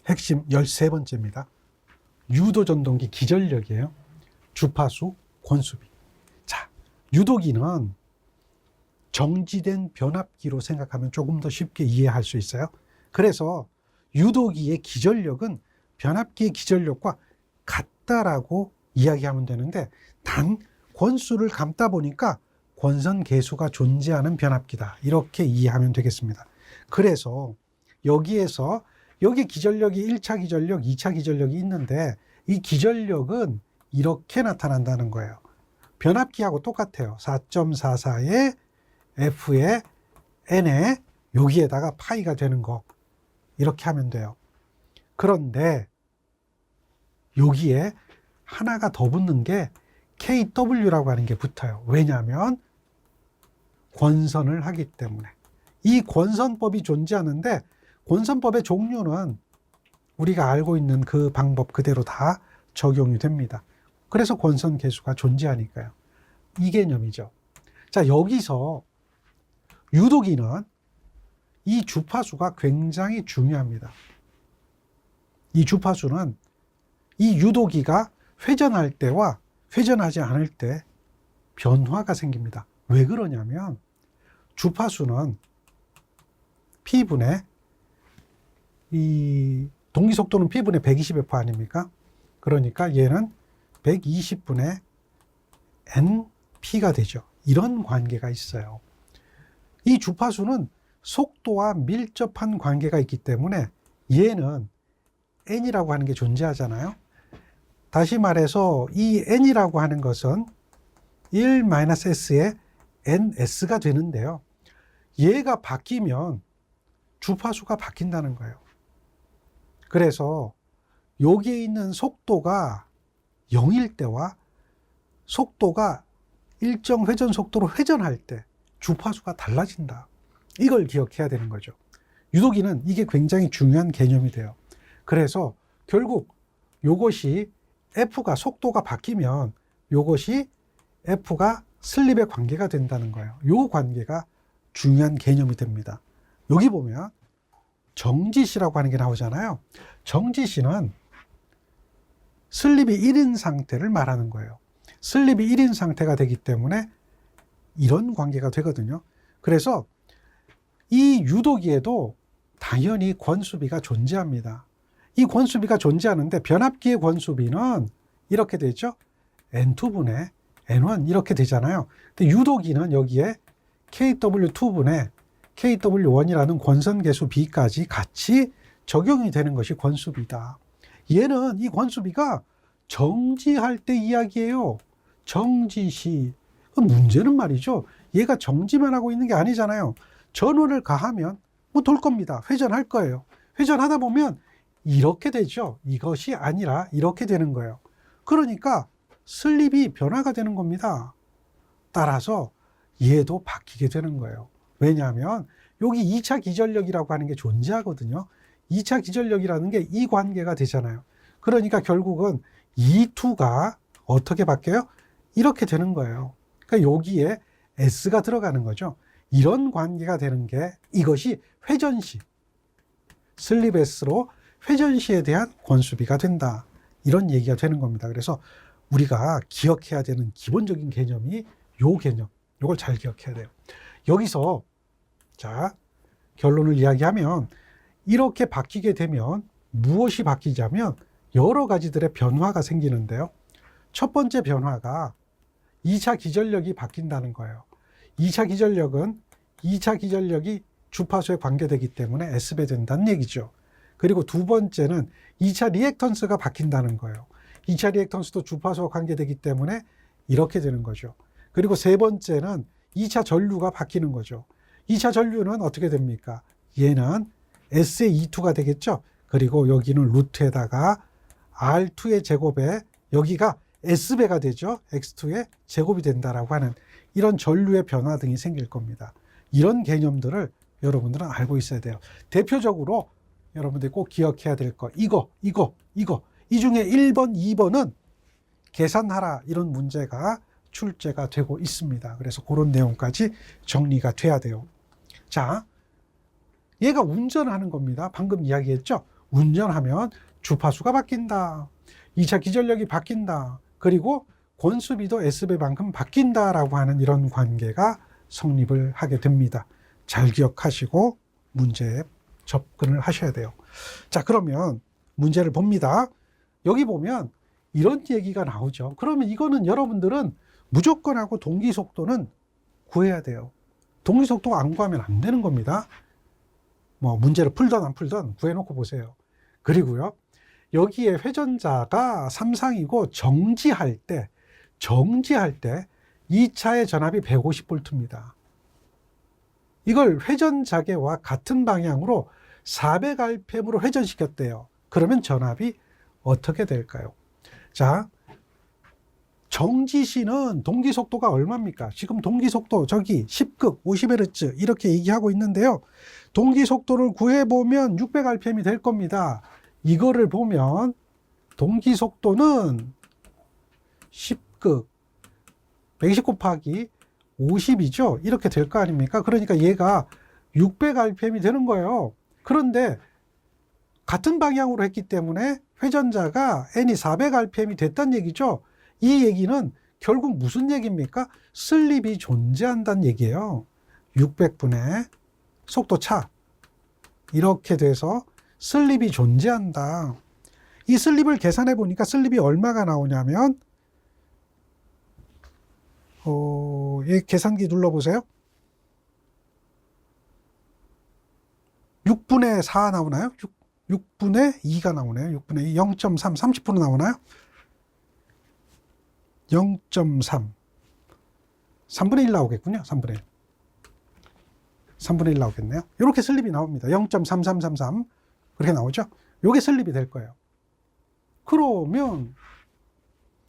핵심 13번째입니다. 유도전동기 기전력이에요. 주파수, 권수비. 자, 유도기는 정지된 변압기로 생각하면 조금 더 쉽게 이해할 수 있어요. 그래서 유도기의 기전력은 변압기의 기전력과 같다라고 이야기하면 되는데, 단 권수를 감다 보니까 권선 계수가 존재하는 변압기다, 이렇게 이해하면 되겠습니다. 그래서 여기에서 여기 기전력이 1차 기전력, 2차 기전력이 있는데, 이 기전력은 이렇게 나타난다는 거예요. 변압기하고 똑같아요. 4.44에 F에 N에 여기에다가 파이가 되는 거, 이렇게 하면 돼요. 그런데 여기에 하나가 더 붙는 게 KW라고 하는 게 붙어요. 왜냐하면 권선을 하기 때문에. 이 권선법이 존재하는데, 권선법의 종류는 우리가 알고 있는 그 방법 그대로 다 적용이 됩니다. 그래서 권선 계수가 존재하니까요. 이 개념이죠. 자, 여기서 유도기는 이 주파수가 굉장히 중요합니다. 이 주파수는 이 유도기가 회전할 때와 회전하지 않을 때 변화가 생깁니다. 왜 그러냐면, 주파수는 P분의 이 동기속도는 P분의 120F 아닙니까? 그러니까 얘는 120분의 NP가 되죠. 이런 관계가 있어요. 이 주파수는 속도와 밀접한 관계가 있기 때문에 얘는 N이라고 하는 게 존재하잖아요. 다시 말해서 이 N이라고 하는 것은 1-S의 NS가 되는데요. 얘가 바뀌면 주파수가 바뀐다는 거예요. 그래서 여기에 있는 속도가 0일 때와 속도가 일정 회전 속도로 회전할 때 주파수가 달라진다. 이걸 기억해야 되는 거죠. 유도기는 이게 굉장히 중요한 개념이 돼요. 그래서 결국 요것이 F가 속도가 바뀌면 요것이 F가 슬립의 관계가 된다는 거예요. 요 관계가 중요한 개념이 됩니다. 여기 보면 정지시라고 하는 게 나오잖아요. 정지시는 슬립이 1인 상태를 말하는 거예요. 슬립이 1인 상태가 되기 때문에 이런 관계가 되거든요. 그래서 이 유도기에도 당연히 권수비가 존재합니다. 이 권수비가 존재하는데, 변압기의 권수비는 이렇게 되죠. N2분의 N1 이렇게 되잖아요. 근데 유도기는 여기에 KW2분의 KW1이라는 권선계수 B까지 같이 적용이 되는 것이 권수비다. 얘는 이 권수비가 정지할 때 이야기예요. 정지시. 문제는 말이죠, 얘가 정지만 하고 있는 게 아니잖아요. 전원을 가하면 뭐 돌 겁니다. 회전할 거예요. 회전하다 보면 이렇게 되죠. 이것이 아니라 이렇게 되는 거예요. 그러니까 슬립이 변화가 되는 겁니다. 따라서 얘도 바뀌게 되는 거예요. 왜냐하면 여기 2차 기전력이라고 하는 게 존재하거든요. 2차 기전력이라는 게 이 관계가 되잖아요. 그러니까 결국은 E2가 어떻게 바뀌어요? 이렇게 되는 거예요. 그러니까 여기에 S가 들어가는 거죠. 이런 관계가 되는 게 이것이 회전시, 슬립 S로 회전시에 대한 권수비가 된다. 이런 얘기가 되는 겁니다. 그래서 우리가 기억해야 되는 기본적인 개념이 요 개념, 요걸 잘 기억해야 돼요. 여기서 자, 결론을 이야기하면 이렇게 바뀌게 되면 무엇이 바뀌자면 여러 가지들의 변화가 생기는데요. 첫 번째 변화가 2차 기전력이 바뀐다는 거예요. 2차 기전력은 2차 기전력이 주파수에 관계되기 때문에 S배 된다는 얘기죠. 그리고 두 번째는 2차 리액턴스가 바뀐다는 거예요. 2차 리액턴스도 주파수와 관계되기 때문에 이렇게 되는 거죠. 그리고 세 번째는 2차 전류가 바뀌는 거죠. 2차 전류는 어떻게 됩니까? 얘는 S의 E2가 되겠죠. 그리고 여기는 루트에다가 R2의 제곱에 여기가 S배가 되죠. X2의 제곱이 된다라고 하는 이런 전류의 변화 등이 생길 겁니다. 이런 개념들을 여러분들은 알고 있어야 돼요. 대표적으로 여러분들이 꼭 기억해야 될 거, 이거. 이 중에 1번, 2번은 계산하라, 이런 문제가 출제가 되고 있습니다. 그래서 그런 내용까지 정리가 돼야 돼요. 자, 얘가 운전하는 겁니다. 방금 이야기했죠? 운전하면 주파수가 바뀐다. 2차 기전력이 바뀐다. 그리고 권수비도 S배만큼 바뀐다라고 하는 이런 관계가 성립을 하게 됩니다. 잘 기억하시고 문제에 접근을 하셔야 돼요. 자, 그러면 문제를 봅니다. 여기 보면 이런 얘기가 나오죠. 그러면 이거는 여러분들은 무조건 하고 동기속도는 구해야 돼요. 동기속도가 안 구하면 안 되는 겁니다. 뭐 문제를 풀던 안 풀던 구해놓고 보세요. 그리고요, 여기에 회전자가 삼상이고 정지할 때 2차의 전압이 150V입니다. 이걸 회전자계와 같은 방향으로 400rpm으로 회전시켰대요. 그러면 전압이 어떻게 될까요? 자, 정지시는 동기속도가 얼마입니까? 지금 동기속도 저기 10극 50Hz 이렇게 얘기하고 있는데요. 동기속도를 구해보면 600rpm이 될 겁니다. 이거를 보면 동기속도는 10극 120 곱하기 50이죠. 이렇게 될 거 아닙니까? 그러니까 얘가 600rpm이 되는 거예요. 그런데 같은 방향으로 했기 때문에 회전자가 n이 400rpm이 됐다는 얘기죠. 이 얘기는 결국 무슨 얘기입니까? 슬립이 존재한다는 얘기예요. 600분의 속도차. 이렇게 돼서 슬립이 존재한다. 이 슬립을 계산해 보니까 슬립이 얼마가 나오냐면 이 계산기 눌러보세요. 6분의 4 나오나요? 6분의 2가 나오네요. 6분의 2, 0.3, 30% 나오나요? 0.3. 3분의 1 나오겠군요. 3분의 1. 3분의 1 나오겠네요. 이렇게 슬립이 나옵니다. 0.3333. 그렇게 나오죠? 이게 슬립이 될 거예요. 그러면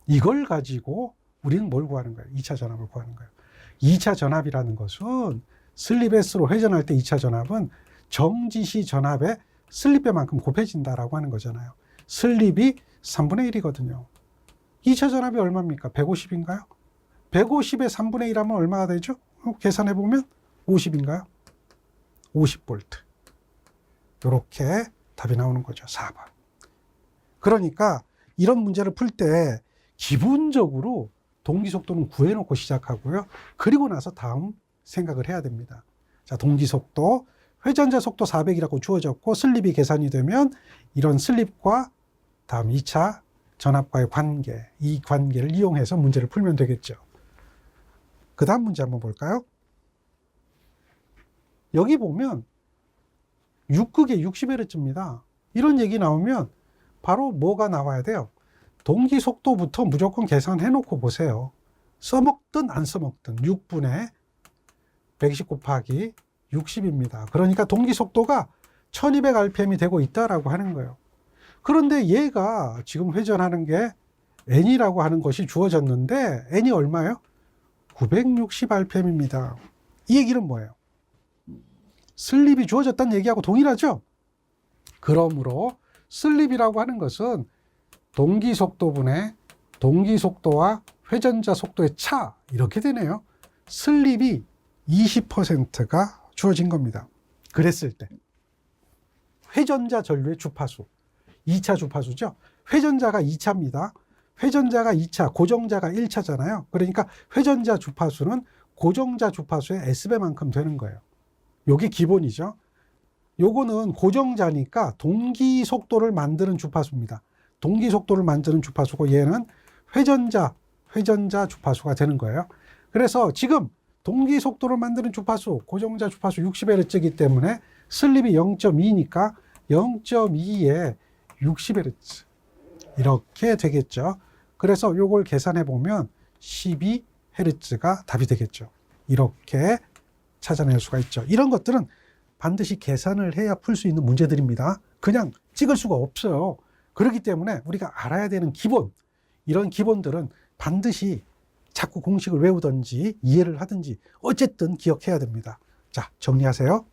이걸 가지고 우리는 뭘 구하는 거예요? 2차 전압을 구하는 거예요. 2차 전압이라는 것은 슬립 S로 회전할 때 2차 전압은 정지시 전압의 슬립배만큼 곱해진다라고 하는 거잖아요. 슬립이 3분의 1이거든요. 2차 전압이 얼마입니까? 150인가요? 150의 3분의 1 하면 얼마가 되죠? 계산해보면 50인가요? 50V. 이렇게 답이 나오는 거죠. 4번. 그러니까 이런 문제를 풀 때 기본적으로 동기속도는 구해놓고 시작하고요. 그리고 나서 다음 생각을 해야 됩니다. 자, 동기속도, 회전자 속도 400이라고 주어졌고 슬립이 계산이 되면 이런 슬립과 다음 2차 전압과의 관계, 이 관계를 이용해서 문제를 풀면 되겠죠. 그 다음 문제 한번 볼까요? 여기 보면 6극에 60Hz입니다. 이런 얘기 나오면 바로 뭐가 나와야 돼요? 동기속도부터 무조건 계산해 놓고 보세요. 써먹든 안 써먹든 6분의 120 곱하기 60입니다. 그러니까 동기속도가 1200rpm이 되고 있다라고 하는 거예요. 그런데 얘가 지금 회전하는 게 n이라고 하는 것이 주어졌는데 n이 얼마예요? 960rpm입니다. 이 얘기는 뭐예요? 슬립이 주어졌다는 얘기하고 동일하죠? 그러므로 슬립이라고 하는 것은 동기속도분의 동기속도와 회전자 속도의 차, 이렇게 되네요. 슬립이 20%가 주어진 겁니다. 그랬을 때 회전자 전류의 주파수, 2차 주파수죠. 회전자가 2차입니다. 회전자가 2차, 고정자가 1차잖아요. 그러니까 회전자 주파수는 고정자 주파수의 S배만큼 되는 거예요. 요게 기본이죠. 요거는 고정자니까 동기 속도를 만드는 주파수입니다. 동기 속도를 만드는 주파수고 얘는 회전자 주파수가 되는 거예요. 그래서 지금 동기 속도를 만드는 주파수, 고정자 주파수 60Hz이기 때문에 슬립이 0.2니까 0.2에 60Hz 이렇게 되겠죠. 그래서 요걸 계산해 보면 12Hz가 답이 되겠죠. 이렇게 찾아낼 수가 있죠. 이런 것들은 반드시 계산을 해야 풀 수 있는 문제들입니다. 그냥 찍을 수가 없어요. 그렇기 때문에 우리가 알아야 되는 기본, 이런 기본들은 반드시 자꾸 공식을 외우든지 이해를 하든지 어쨌든 기억해야 됩니다. 자, 정리하세요.